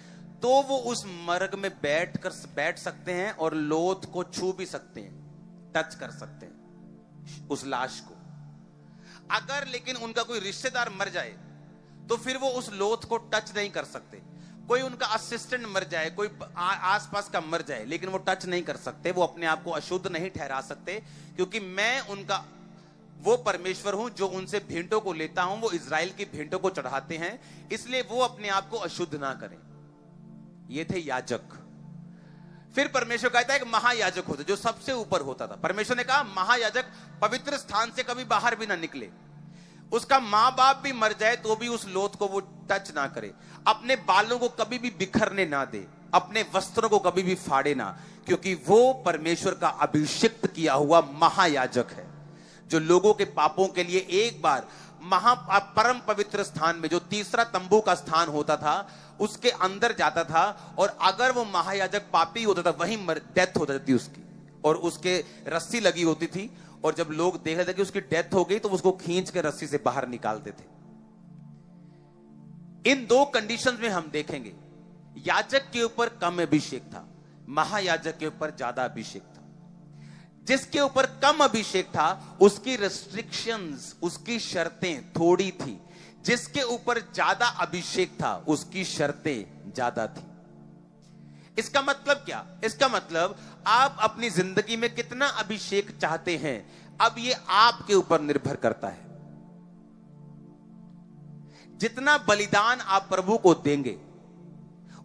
तो वो उस मर्ग में बैठ सकते हैं और लोथ को छू भी सकते हैं, टच कर सकते हैं उस लाश को। अगर लेकिन उनका कोई रिश्तेदार मर जाए तो फिर वो उस लोथ को टच नहीं कर सकते। कोई उनका असिस्टेंट मर जाए, कोई आसपास का मर जाए, लेकिन वो टच नहीं कर सकते, वो अपने आप को अशुद्ध नहीं ठहरा सकते, क्योंकि मैं उनका वो परमेश्वर हूं जो उनसे भेंटों को लेता हूं। वो इजराइल की भेंटों को चढ़ाते हैं, इसलिए वो अपने आप को अशुद्ध ना करें। ये थे याजक। फिर परमेश्वर कहता है कि महायाजक होता, जो सबसे ऊपर होता था। परमेश्वर ने कहा महायाजक पवित्र स्थान से कभी बाहर भी ना निकले, उसका मां बाप भी मर जाए तो भी उस लोथ को वो टच ना करे, अपने बालों को कभी भी बिखरने ना दे, अपने वस्त्रों को कभी भी फाड़े ना, क्योंकि वो परमेश्वर का अभिषिक्त किया हुआ महायाजक है, जो लोगों के पापों के लिए एक बार परम पवित्र स्थान में, जो तीसरा तंबू का स्थान होता था, उसके अंदर जाता था। और अगर वो महायाजक पापी होता था, वहीं डेथ हो जाती उसकी, और उसके रस्सी लगी होती थी, और जब लोग देख रहे थे कि उसकी डेथ हो गई तो उसको खींच के रस्सी से बाहर निकालते थे। इन दो कंडीशंस में हम देखेंगे, याजक के ऊपर कम अभिषेक था, महायाजक के ऊपर ज्यादा अभिषेक था। जिसके ऊपर कम अभिषेक था उसकी रेस्ट्रिक्शंस, उसकी शर्तें थोड़ी थी, जिसके ऊपर ज्यादा अभिषेक था उसकी शर्तें ज्यादा थी। इसका मतलब क्या? इसका मतलब आप अपनी जिंदगी में कितना अभिषेक चाहते हैं, अब ये आपके ऊपर निर्भर करता है। जितना बलिदान आप प्रभु को देंगे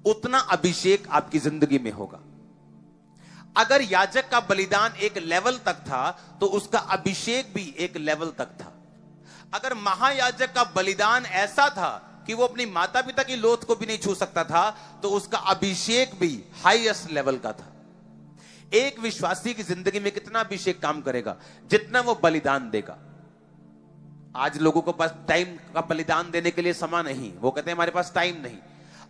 उतना अभिषेक आपकी जिंदगी में होगा। अगर याजक का बलिदान एक लेवल तक था तो उसका अभिषेक भी एक लेवल तक था। अगर महायाजक का बलिदान ऐसा था कि वो अपनी माता पिता की लोथ को भी नहीं छू सकता था, तो उसका अभिषेक भी हाईएस्ट लेवल का था। एक विश्वासी की जिंदगी में कितना अभिषेक काम करेगा? जितना वो बलिदान देगा। आज लोगों को पास टाइम का बलिदान देने के लिए समय नहीं, वो कहते हैं हमारे पास टाइम नहीं।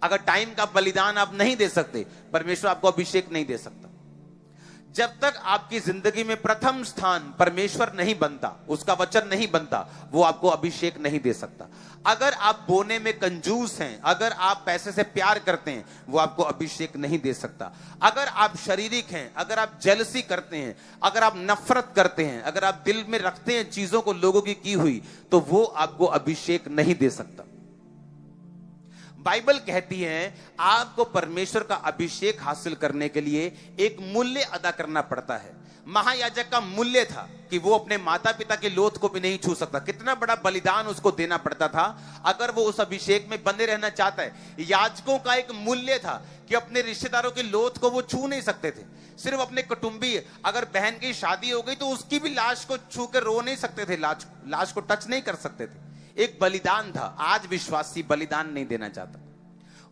अगर टाइम का बलिदान आप नहीं दे सकते, परमेश्वर आपको अभिषेक नहीं दे सकता। जब तक आपकी जिंदगी में प्रथम स्थान परमेश्वर नहीं बनता, उसका वचन नहीं बनता, वो आपको अभिषेक नहीं दे सकता। अगर आप बोने में कंजूस हैं, अगर आप पैसे से प्यार करते हैं, वो आपको अभिषेक नहीं दे सकता। अगर आप शारीरिक हैं, अगर आप जेलसी करते हैं, अगर आप नफरत करते हैं, अगर आप दिल में रखते हैं चीजों को लोगों की हुई, तो वो आपको अभिषेक नहीं दे सकता। बाइबल कहती है आपको परमेश्वर का अभिषेक हासिल करने के लिए एक मूल्य अदा करना पड़ता है। महायाजक का मूल्य था कि वो अपने माता पिता के लोथ को भी नहीं छू सकता। कितना बड़ा बलिदान उसको देना पड़ता था अगर वो उस अभिषेक में बने रहना चाहता है। याजकों का एक मूल्य था कि अपने रिश्तेदारों के लोथ को वो छू नहीं सकते थे। सिर्फ अपने कुटुंबी, अगर बहन की शादी हो गई तो उसकी भी लाश को छू कर रो नहीं सकते थे, लाश को टच नहीं कर सकते थे। एक बलिदान था। आज विश्वासी बलिदान नहीं देना चाहता,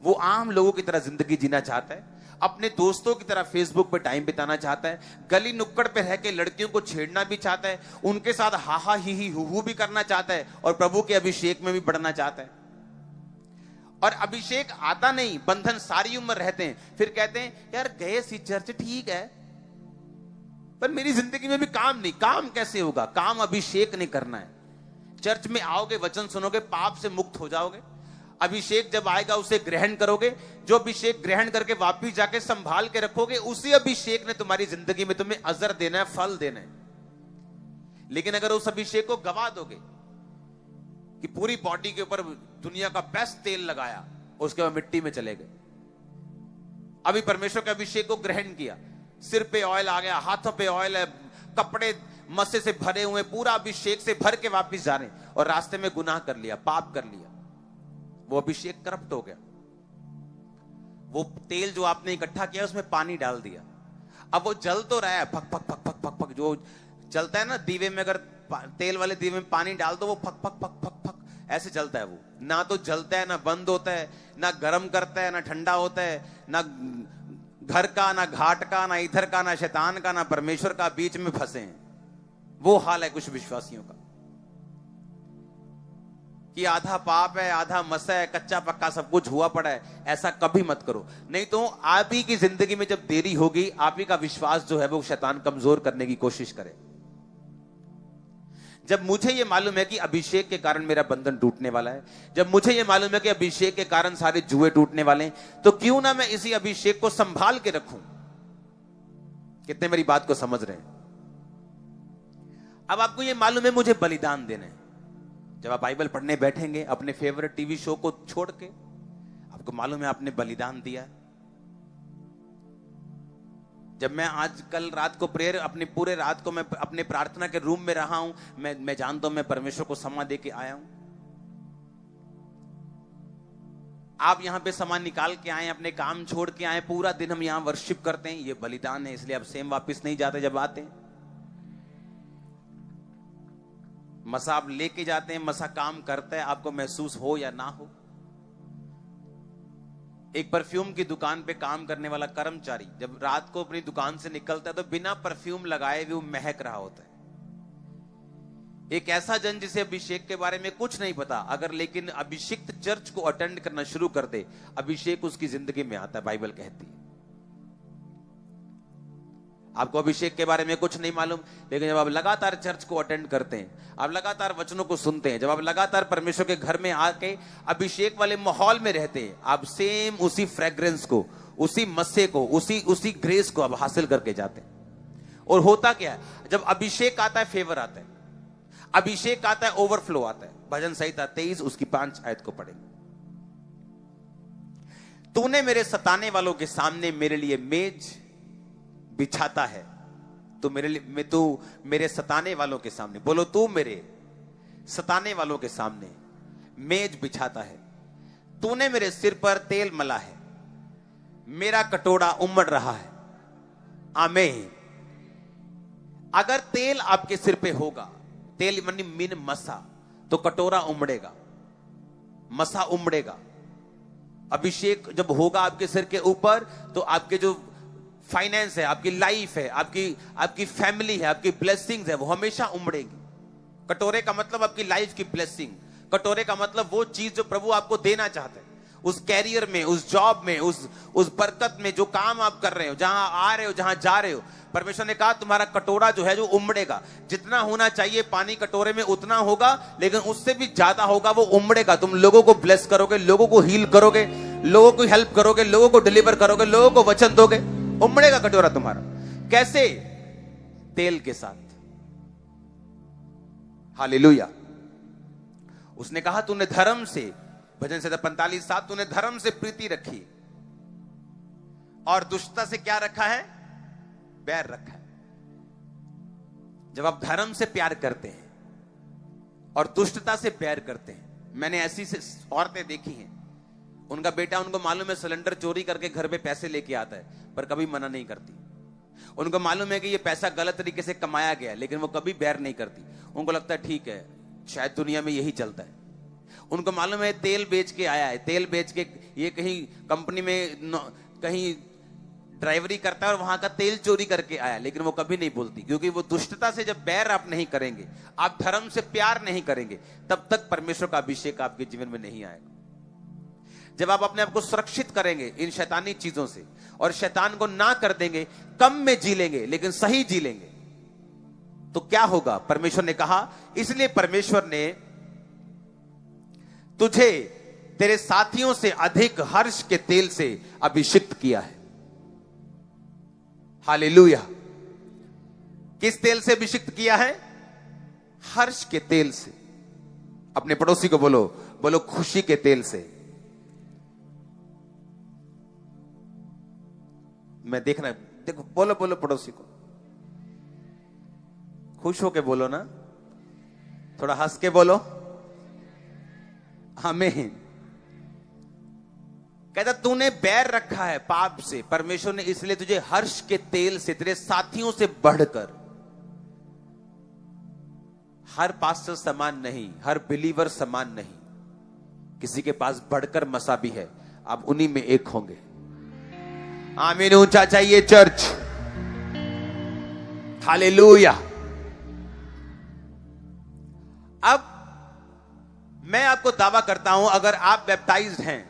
वो आम लोगों की तरह जिंदगी जीना चाहता है, अपने दोस्तों की तरह फेसबुक पे टाइम बिताना चाहता है, गली नुक्कड़ पे रह के लड़कियों को छेड़ना भी चाहता है, उनके साथ हाहा ही हु भी करना चाहता है, और प्रभु के अभिषेक में भी बढ़ना चाहता है। और अभिषेक आता नहीं, बंधन सारी उम्र रहते हैं। फिर कहते हैं यार गए सी चर्च ठीक है, पर मेरी जिंदगी में भी काम नहीं। काम कैसे होगा? काम अभिषेक नहीं करना है। चर्च में आओगे, वचन सुनोगे, पाप से मुक्त हो जाओगे। अभिषेक जब आएगा उसे ग्रहण करोगे। जो अभिषेक ग्रहण करके वापिस जाके संभाल के रखोगे, उसी अभिषेक ने तुम्हारी जिंदगी में तुम्हें अजर देना है, फल देना है। लेकिन अगर उस अभिषेक को गवा दोगे कि पूरी बॉडी के ऊपर दुनिया का बेस्ट तेल लगाया, उसके बाद मिट्टी में चले गए। अभी परमेश्वर के अभिषेक को ग्रहण किया, सिर पे ऑयल आ गया, हाथों पे ऑयल है, कपड़े मस्से से भरे हुए, पूरा अभिषेक से भर के वापिस जा रहे, और रास्ते में गुनाह कर लिया, पाप कर लिया, वो अभिषेक करप्ट हो गया। वो तेल जो आपने इकट्ठा किया उसमें पानी डाल दिया, अब वो जल तो रहा है, fuck fuck fuck fuck fuck fuck, जो चलता है ना दीवे में, अगर तेल वाले दीवे में पानी डाल दो वो fuck fuck fuck fuck fuck ऐसे चलता है। वो ना तो जलता है, ना बंद होता है, ना गर्म करता है, ना ठंडा होता है, ना घर का, ना घाट का, ना इधर का, ना शैतान का, ना परमेश्वर का, बीच में फंसे हैं। वो हाल है कुछ विश्वासियों का कि आधा पाप है, आधा मसा है, कच्चा पक्का सब कुछ हुआ पड़ा है। ऐसा कभी मत करो, नहीं तो आप ही की जिंदगी में जब देरी होगी, आप ही का विश्वास जो है वो शैतान कमजोर करने की कोशिश करे। जब मुझे ये मालूम है कि अभिषेक के कारण मेरा बंधन टूटने वाला है, जब मुझे ये मालूम है कि अभिषेक के कारण सारे जुए टूटने वाले हैं, तो क्यों ना मैं इसी अभिषेक को संभाल के रखूं। कितने मेरी बात को समझ रहे हैं? अब आपको ये मालूम है मुझे बलिदान देना है। जब आप बाइबल पढ़ने बैठेंगे अपने फेवरेट टीवी शो को छोड़ के, आपको मालूम है आपने बलिदान दिया। जब मैं आज कल रात को प्रेयर, अपने पूरे रात को मैं अपने प्रार्थना के रूम में रहा हूं, मैं जानता हूं मैं परमेश्वर को समा दे के आया हूं। आप यहां पे समा निकाल के आए, अपने काम छोड़ के आए, पूरा दिन हम यहां वर्शिप करते हैं, ये बलिदान है। इसलिए आप सेम वापस नहीं जाते। जब आते हैं मसा आप लेके जाते हैं, मसा काम करता है, आपको महसूस हो या ना हो। एक परफ्यूम की दुकान पे काम करने वाला कर्मचारी जब रात को अपनी दुकान से निकलता है तो बिना परफ्यूम लगाए भी वो महक रहा होता है। एक ऐसा जन जिसे अभिषेक के बारे में कुछ नहीं पता, अगर लेकिन अभिषिक्त चर्च को अटेंड करना शुरू कर दे, अभिषेक उसकी जिंदगी में आता है। बाइबल कहती है आपको अभिषेक के बारे में कुछ नहीं मालूम, लेकिन जब आप लगातार चर्च को अटेंड करते हैं, आप लगातार वचनों को सुनते हैं, जब आप लगातार परमेश्वर के घर में आके अभिषेक वाले माहौल में रहते हैं, आप सेम उसी फ्रेग्रेंस को, उसी मस्से को, उसी ग्रेस को आप हासिल करके जाते हैं। और होता क्या है, जब अभिषेक आता है फेवर आता है, अभिषेक आता है ओवरफ्लो आता है। भजन संहिता 23 उसकी 5 आयत को पढ़ेंगे। तूने मेरे सताने वालों के सामने मेरे लिए मेज बिछाता है। तो तू मेरे सताने वालों के सामने, बोलो तू मेरे सताने वालों के सामने मेज बिछाता है। तूने मेरे सिर पर तेल मला है, मेरा कटोरा उमड़ रहा है। आमीन। अगर तेल आपके सिर पे होगा, तेल मीन मसा, तो कटोरा उमड़ेगा, मसा उमड़ेगा। अभिषेक जब होगा आपके सिर के ऊपर, तो आपके जो फाइनेंस है, आपकी लाइफ है, आपकी फैमिली है, आपकी ब्लेसिंग्स है, वो हमेशा उमड़ेगी। कटोरे का मतलब आपकी लाइफ की ब्लेसिंग, कटोरे का मतलब वो चीज जो प्रभु आपको देना चाहते हैं, उस कैरियर में, उस जॉब में, उस बरकत में, जो काम आप कर रहे हो, जहां आ रहे हो, जहां जा रहे हो। परमेश्वर ने कहा तुम्हारा कटोरा जो है जो उमड़ेगा। जितना होना चाहिए पानी कटोरे में उतना होगा, लेकिन उससे भी ज्यादा होगा, वो उमड़ेगा। तुम लोगों को ब्लेस करोगे, लोगों को हील करोगे, लोगों को हेल्प करोगे, लोगों को डिलीवर करोगे, लोगों को वचन दोगे। उमड़ेगा कटोरा तुम्हारा। कैसे? तेल के साथ। हालेलुया। उसने कहा तूने धर्म से, भजन संहिता 45:7, तूने धर्म से प्रीति रखी और दुष्टता से क्या रखा है? बैर रखा है। जब आप धर्म से प्यार करते हैं और दुष्टता से बैर करते हैं, मैंने ऐसी औरतें देखी हैं, उनका बेटा, उनको मालूम है सिलेंडर चोरी करके घर पे पैसे लेके आता है, पर कभी मना नहीं करती। उनको मालूम है कि ये पैसा गलत तरीके से कमाया गया, लेकिन वो कभी बैर नहीं करती। उनको लगता है ठीक है, शायद दुनिया में यही चलता है। उनको मालूम है तेल बेच के आया है, तेल बेच के ये कहीं कंपनी में कहीं ड्राइवरी करता है और वहां का तेल चोरी करके आया, लेकिन वो कभी नहीं बोलती, क्योंकि वो दुष्टता से जब बैर आप नहीं करेंगे, आप धर्म से प्यार नहीं करेंगे, तब तक परमेश्वर का अभिषेक आपके जीवन में नहीं आएगा। जब आप अपने आप को सुरक्षित करेंगे इन शैतानी चीजों से और शैतान को ना कर देंगे, कम में जी लेंगे लेकिन सही जी लेंगे, तो क्या होगा? परमेश्वर ने कहा, इसलिए परमेश्वर ने तुझे तेरे साथियों से अधिक हर्ष के तेल से अभिषिक्त किया है। हालेलुया। किस तेल से अभिषिक्त किया है? हर्ष के तेल से। अपने पड़ोसी को बोलो, बोलो खुशी के तेल से। मैं देखना, देखो, बोलो बोलो पड़ोसी को, खुश होके बोलो ना, थोड़ा हंस के बोलो। आमीन। कहता तूने बैर रखा है पाप से, परमेश्वर ने इसलिए तुझे हर्ष के तेल से, तेरे साथियों से बढ़कर। हर पास्टर समान नहीं, हर बिलीवर समान नहीं, किसी के पास बढ़कर मसा भी है, आप उन्हीं में एक होंगे। आमीन। ऊंचा चाहिए चर्च। हालेलुया। अब मैं आपको दावा करता हूं, अगर आप बैप्टाइज्ड हैं,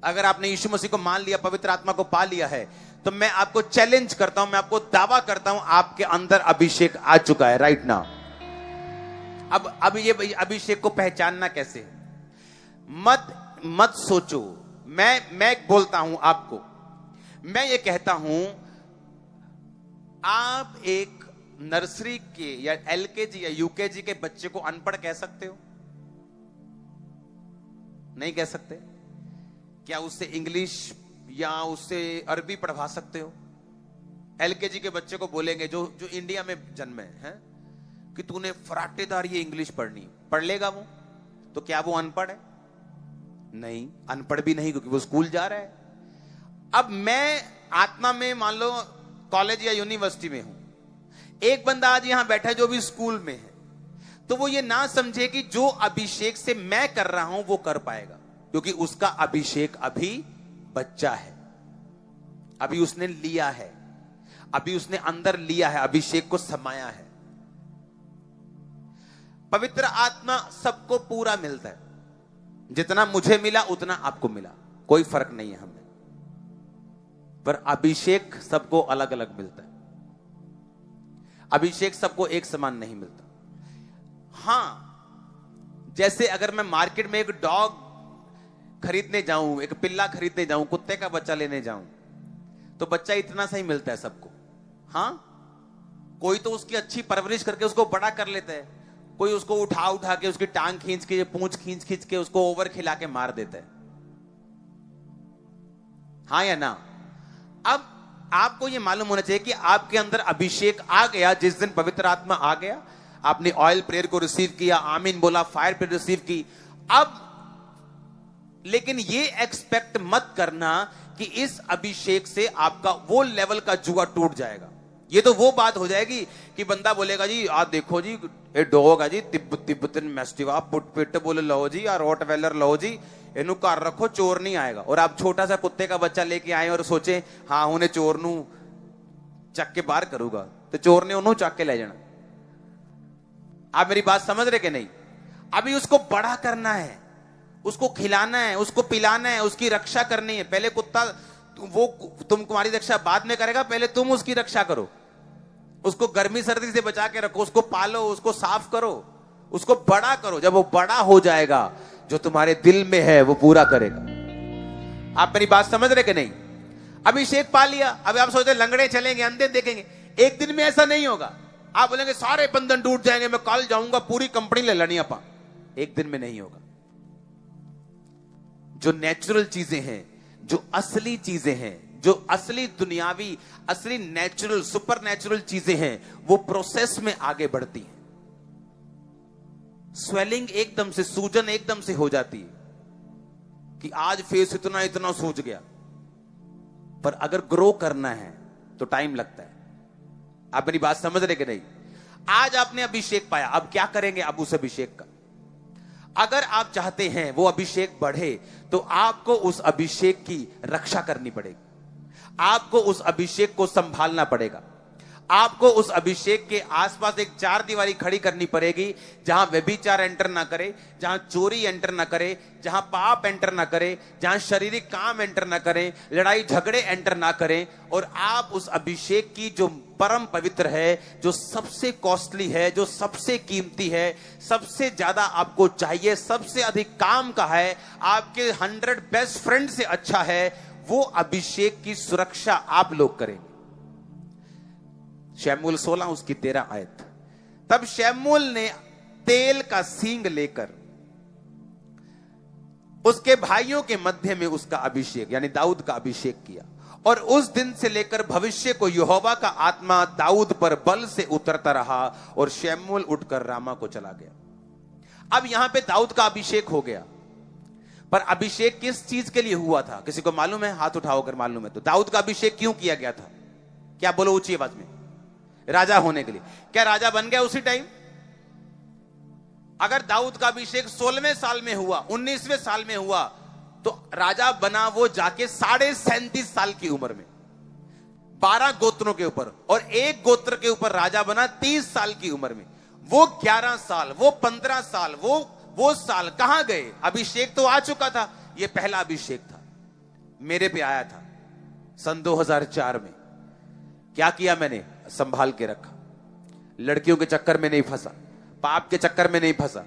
अगर आपने यीशु मसीह को मान लिया, पवित्र आत्मा को पा लिया है, तो मैं आपको चैलेंज करता हूं, मैं आपको दावा करता हूं, आपके अंदर अभिषेक आ चुका है राइट नाउ। अब ये अभिषेक को पहचानना कैसे है? मत सोचो। मैं बोलता हूं आपको, मैं ये कहता हूं, आप एक नर्सरी के या एलकेजी या यूकेजी के बच्चे को अनपढ़ कह सकते हो? नहीं कह सकते। क्या उससे इंग्लिश या उससे अरबी पढ़वा सकते हो? एलकेजी के बच्चे को बोलेंगे जो इंडिया में जन्मे हैं कि तूने फराटेदार ये इंग्लिश पढ़ लेगा वो? तो क्या वो अनपढ़ है? नहीं, अनपढ़ भी नहीं, क्योंकि वो स्कूल जा रहा है। अब मैं आत्मा में मान लो कॉलेज या यूनिवर्सिटी में हूं, एक बंदा आज यहां बैठा है जो भी स्कूल में है, तो वो ये ना समझे कि जो अभिषेक से मैं कर रहा हूं वो कर पाएगा, क्योंकि उसका अभिषेक अभी बच्चा है, अभी उसने लिया है, अभी उसने अंदर लिया है, अभिषेक को समाया है। पवित्र आत्मा सबको पूरा मिलता है, जितना मुझे मिला उतना आपको मिला, कोई फर्क नहीं है हमें, पर अभिषेक सबको अलग अलग मिलता है। अभिषेक सबको एक समान नहीं मिलता। हां, जैसे अगर मैं मार्केट में एक डॉग खरीदने जाऊं, एक पिल्ला खरीदने जाऊं, कुत्ते का बच्चा लेने जाऊं, तो बच्चा इतना सही मिलता है सबको। हां, कोई तो उसकी अच्छी परवरिश करके उसको बड़ा कर लेता है, कोई उसको उठा के उसकी टांग खींच के, पूंछ खींच के उसको ओवर खिला के मार देता है। हाँ या ना? अब आपको यह मालूम होना चाहिए कि आपके अंदर अभिषेक आ गया जिस दिन पवित्र आत्मा आ गया, आपने ऑयल प्रेयर को रिसीव किया, आमीन बोला, फायर प्रेयर रिसीव की। अब लेकिन ये एक्सपेक्ट मत करना कि इस अभिषेक से आपका वो लेवल का जुआ टूट जाएगा। ये तो वो बात हो जाएगी कि बंदा बोलेगा जी आप देखो जी ये डॉग है जी, तिब्बतन मैस्टिफ पुट बोले लो जी, या रोटवेलर लो जी, इनू घर रखो, चोर नहीं आएगा। और आप छोटा सा कुत्ते का बच्चा लेके आए और सोचे हाँ उन्हें चोर नू चक के बाहर करूंगा, तो चोर ने उन्होंने चक के ले जाना। आप मेरी बात समझ रहे कि नहीं? अभी उसको बड़ा करना है, उसको खिलाना है, उसको पिलाना है, उसकी रक्षा करनी है। पहले कुत्ता वो तुम्हारी रक्षा बाद में करेगा, पहले तुम उसकी रक्षा करो, उसको गर्मी सर्दी से बचा के रखो, उसको पालो, उसको साफ करो, उसको बड़ा करो। जब वो बड़ा हो जाएगा, जो तुम्हारे दिल में है वो पूरा करेगा। आप मेरी बात समझ रहे कि नहीं? अभिषेक पा लिया, अब आप सोचते लंगड़े चलेंगे, अंधे देखेंगे, एक दिन में ऐसा नहीं होगा। आप बोलेंगे सारे बंधन टूट जाएंगे, मैं कल जाऊंगा पूरी कंपनी ले लेनी अपा, एक दिन में नहीं होगा। जो नेचुरल चीजें हैं, जो असली चीजें हैं, जो असली दुनियावी, असली नेचुरल सुपर नेचुरल चीजें हैं, वो प्रोसेस में आगे बढ़ती हैं। स्वेलिंग एकदम से, सूजन एकदम से हो जाती है कि आज फेस इतना इतना सूज गया, पर अगर ग्रो करना है तो टाइम लगता है। आप मेरी बात समझ रहे कि नहीं? आज आपने अभिषेक पाया, अब क्या करेंगे? अब उस अभिषेक का अगर आप चाहते हैं वो अभिषेक बढ़े, तो आपको उस अभिषेक की रक्षा करनी पड़ेगी, आपको उस अभिषेक को संभालना पड़ेगा, आपको उस अभिषेक के आसपास एक चार दीवारी खड़ी करनी पड़ेगी, जहां व्यभिचार एंटर ना करे, जहां चोरी एंटर ना करे, जहां पाप एंटर ना करे, जहां शारीरिक काम एंटर ना करें, लड़ाई झगड़े एंटर ना करें। और आप उस अभिषेक की जो परम पवित्र है, जो सबसे कॉस्टली है, जो सबसे कीमती है, सबसे ज्यादा आपको चाहिए, सबसे अधिक काम का है, आपके 100 बेस्ट फ्रेंड से अच्छा है, वो अभिषेक की सुरक्षा आप लोग करेंगे। शमूएल 16 उसकी 13 आयत। तब शमूएल ने तेल का सींग लेकर उसके भाइयों के मध्य में उसका अभिषेक यानी दाऊद का अभिषेक किया, और उस दिन से लेकर भविष्य को यहोवा का आत्मा दाऊद पर बल से उतरता रहा, और शमूएल उठकर रामा को चला गया। अब यहां पे दाऊद का अभिषेक हो गया, पर अभिषेक किस चीज के लिए हुआ था? किसी को मालूम है? हाथ उठाओ अगर मालूम है तो। दाऊद का अभिषेक क्यों किया गया था? क्या बोलो ऊंची आवाज में? राजा होने के लिए। क्या राजा बन गया उसी टाइम? अगर दाऊद का अभिषेक 16वें साल में हुआ, 19वें साल में हुआ, तो राजा बना वो जाके 37.5 साल की उम्र में, 12 गोत्रों के ऊपर, और एक गोत्र के ऊपर राजा बना 30 साल की उम्र में। वो 11 साल, वो 15 साल, वो साल कहां गए? अभिषेक तो आ चुका था। ये पहला अभिषेक था, मेरे पे आया था सन 2004 में। क्या किया मैंने? संभाल के रखा, लड़कियों के चक्कर में नहीं फंसा, पाप के चक्कर में नहीं फंसा,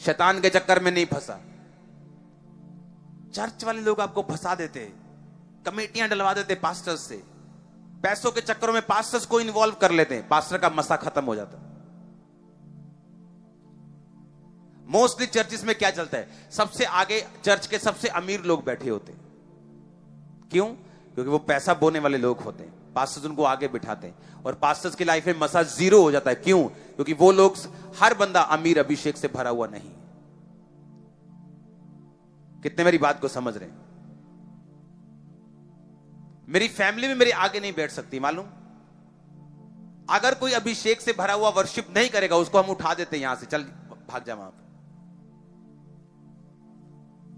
शैतान के चक्कर में नहीं फंसा। चर्च वाले लोग आपको फंसा देते हैं, कमेटियां डलवा देते पास्टर्स से, पैसों के चक्करों में पास्टर्स को इन्वॉल्व कर लेते हैं, पास्टर का मसा खत्म हो जाता है। मोस्टली चर्चिस में क्या चलता है, सबसे आगे चर्च के सबसे अमीर लोग बैठे होते हैं। क्यों? क्योंकि वो पैसा बोने वाले लोग होते हैं, पास्टर्स उनको आगे बिठाते हैं और पास्टर्स की लाइफ में मसा जीरो हो जाता है। क्यों? क्योंकि वो लोग, हर बंदा अमीर अभिषेक से भरा हुआ नहीं। कितने मेरी बात को समझ रहे हैं? मेरी फैमिली में मेरे आगे नहीं बैठ सकती, मालूम? अगर कोई अभिषेक से भरा हुआ वर्शिप नहीं करेगा, उसको हम उठा देते हैं यहां से, चल भाग जा वहां पे।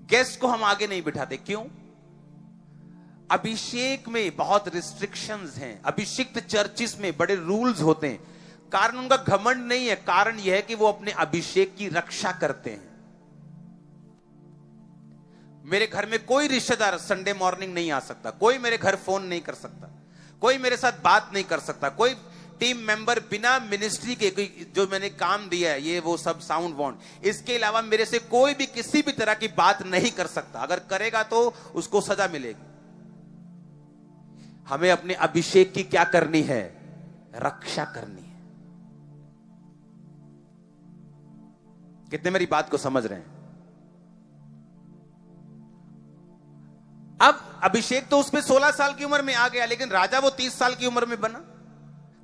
गेस्ट को हम आगे नहीं बिठाते। क्यों? अभिषेक में बहुत रिस्ट्रिक्शंस हैं, अभिषिक्त चर्चिस में बड़े रूल्स होते हैं। कारण उनका घमंड नहीं है, कारण यह है कि वो अपने अभिषेक की रक्षा करते हैं। मेरे घर में कोई रिश्तेदार संडे मॉर्निंग नहीं आ सकता, कोई मेरे घर फोन नहीं कर सकता, कोई मेरे साथ बात नहीं कर सकता, कोई टीम मेंबर बिना मिनिस्ट्री के, जो मैंने काम दिया है ये वो सब साउंड वाउंड, इसके अलावा मेरे से कोई भी किसी भी तरह की बात नहीं कर सकता। अगर करेगा तो उसको सजा मिलेगी। हमें अपने अभिषेक की क्या करनी है? रक्षा करनी है। कितने मेरी बात को समझ रहे हैं? अब अभिषेक तो उसमें 16 साल की उम्र में आ गया, लेकिन राजा वो 30 साल की उम्र में बना,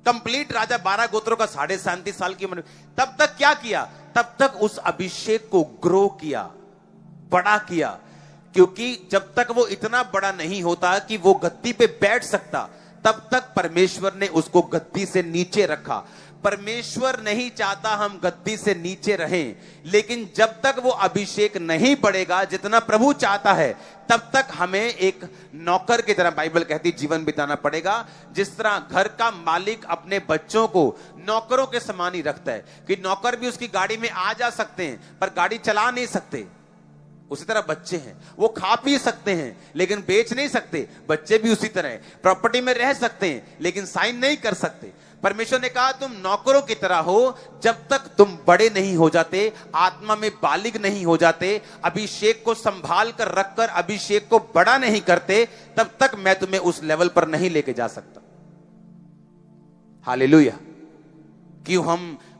कंप्लीट राजा, 12 गोत्रों का, 37.5 साल की उम्र में। तब तक क्या किया? तब तक उस अभिषेक को ग्रो किया, बड़ा किया। क्योंकि जब तक वो इतना बड़ा नहीं होता कि वो गद्दी पे बैठ सकता, तब तक परमेश्वर ने उसको गद्दी से नीचे रखा। परमेश्वर नहीं चाहता हम गद्दी से नीचे रहें, लेकिन जब तक वो अभिषेक नहीं बढ़ेगा जितना प्रभु चाहता है, तब तक हमें एक नौकर की तरह, बाइबल कहती, जीवन बिताना पड़ेगा। जिस तरह घर का मालिक अपने बच्चों को नौकरों के समान ही रखता है, कि नौकर भी उसकी गाड़ी में आ जा सकते हैं पर गाड़ी चला नहीं सकते, उसी तरह बच्चे हैं, वो खा पी सकते हैं लेकिन बेच नहीं सकते। बच्चे भी उसी तरह प्रॉपर्टी में रह सकते हैं लेकिन साइन नहीं कर सकते। परमेश्वर ने कहा तुम नौकरों की तरह हो, जब तक तुम बड़े नहीं हो जाते, आत्मा में बालिग नहीं हो जाते, अभिषेक को संभाल कर रखकर अभिषेक को बड़ा नहीं करते, तब तक मैं तुम्हें उस लेवल पर नहीं लेके जा सकता। हालेलुया। क्यों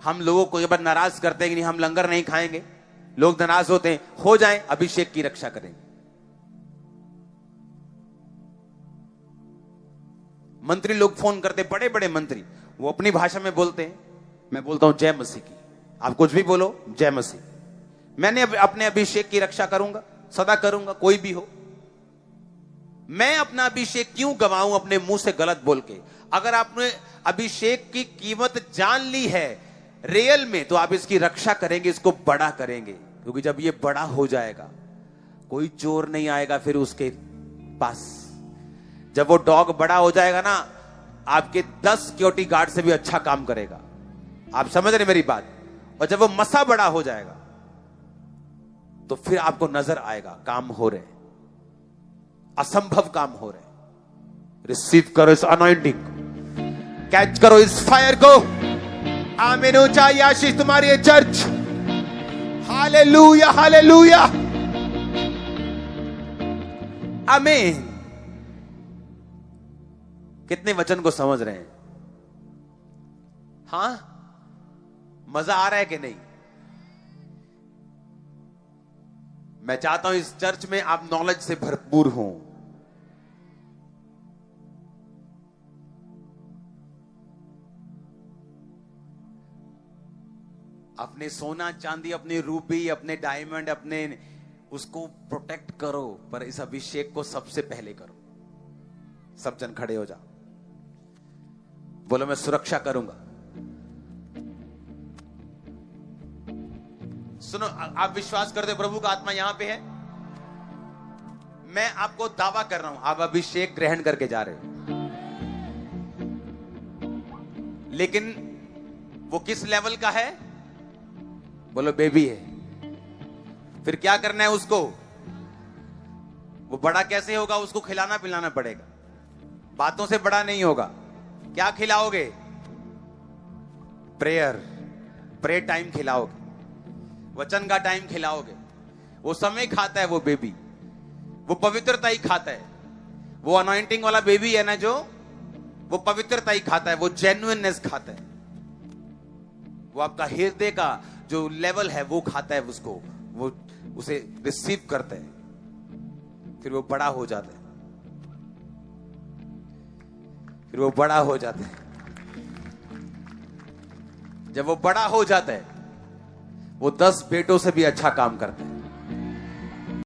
हम लोगों को जब नाराज करते हैं कि नहीं हम लंगर नहीं खाएंगे, लोग नाराज होते हैं, हो जाएं, अभिषेक की रक्षा करेंगे। मंत्री लोग फोन करते, बड़े बड़े मंत्री, वो अपनी भाषा में बोलते हैं, मैं बोलता हूं जय मसीह की, आप कुछ भी बोलो, जय मसीह। मैंने अपने अभिषेक की रक्षा करूंगा, सदा करूंगा, कोई भी हो। मैं अपना अभिषेक क्यों गंवाऊं अपने मुंह से गलत बोल के? अगर आपने अभिषेक की कीमत जान ली है रियल में, तो आप इसकी रक्षा करेंगे, इसको बड़ा करेंगे। क्योंकि जब ये बड़ा हो जाएगा, कोई चोर नहीं आएगा फिर उसके पास। जब वो डॉग बड़ा हो जाएगा ना, आपके 10 सिक्योरिटी गार्ड से भी अच्छा काम करेगा। आप समझ रहे मेरी बात? और जब वो मसा बड़ा हो जाएगा, तो फिर आपको नजर आएगा काम हो रहे, असंभव काम हो रहे। रिसीव करो इस अनॉइंटिंग, कैच करो इस फायर को। आमीन। ऊंचाई आशीष तुम्हारी है चर्च। हालेलुया, हालेलुया, आमीन। कितने वचन को समझ रहे हैं? हां, मजा आ रहा है कि नहीं? मैं चाहता हूं इस चर्च में आप नॉलेज से भरपूर हों। अपने सोना चांदी, अपने रूबी, अपने डायमंड, अपने उसको प्रोटेक्ट करो, पर इस अभिषेक को सबसे पहले करो। सब जन खड़े हो जाओ, बोलो मैं सुरक्षा करूंगा। सुनो, आप विश्वास करते हो प्रभु का आत्मा यहां पे है? मैं आपको दावा कर रहा हूं, आप अभिषेक ग्रहण करके जा रहे हो, लेकिन वो किस लेवल का है? बोलो बेबी है। फिर क्या करना है उसको? वो बड़ा कैसे होगा? उसको खिलाना पिलाना पड़ेगा, बातों से बड़ा नहीं होगा। क्या खिलाओगे? प्रेयर, प्रे टाइम खिलाओगे, वचन का टाइम खिलाओगे, वो समय खाता है वो बेबी, वो पवित्रता ही खाता है। वो अनॉइंटिंग वाला बेबी है ना जो, वो पवित्रता ही खाता है, वो जेन्युइननेस खाता है, वो आपका हृदय का जो लेवल है वो खाता है, उसको वो उसे रिसीव करता है, फिर वो बड़ा हो जाता है, फिर वो बड़ा हो जाता है। जब वो बड़ा हो जाता है वो 10 बेटों से भी अच्छा काम करता है।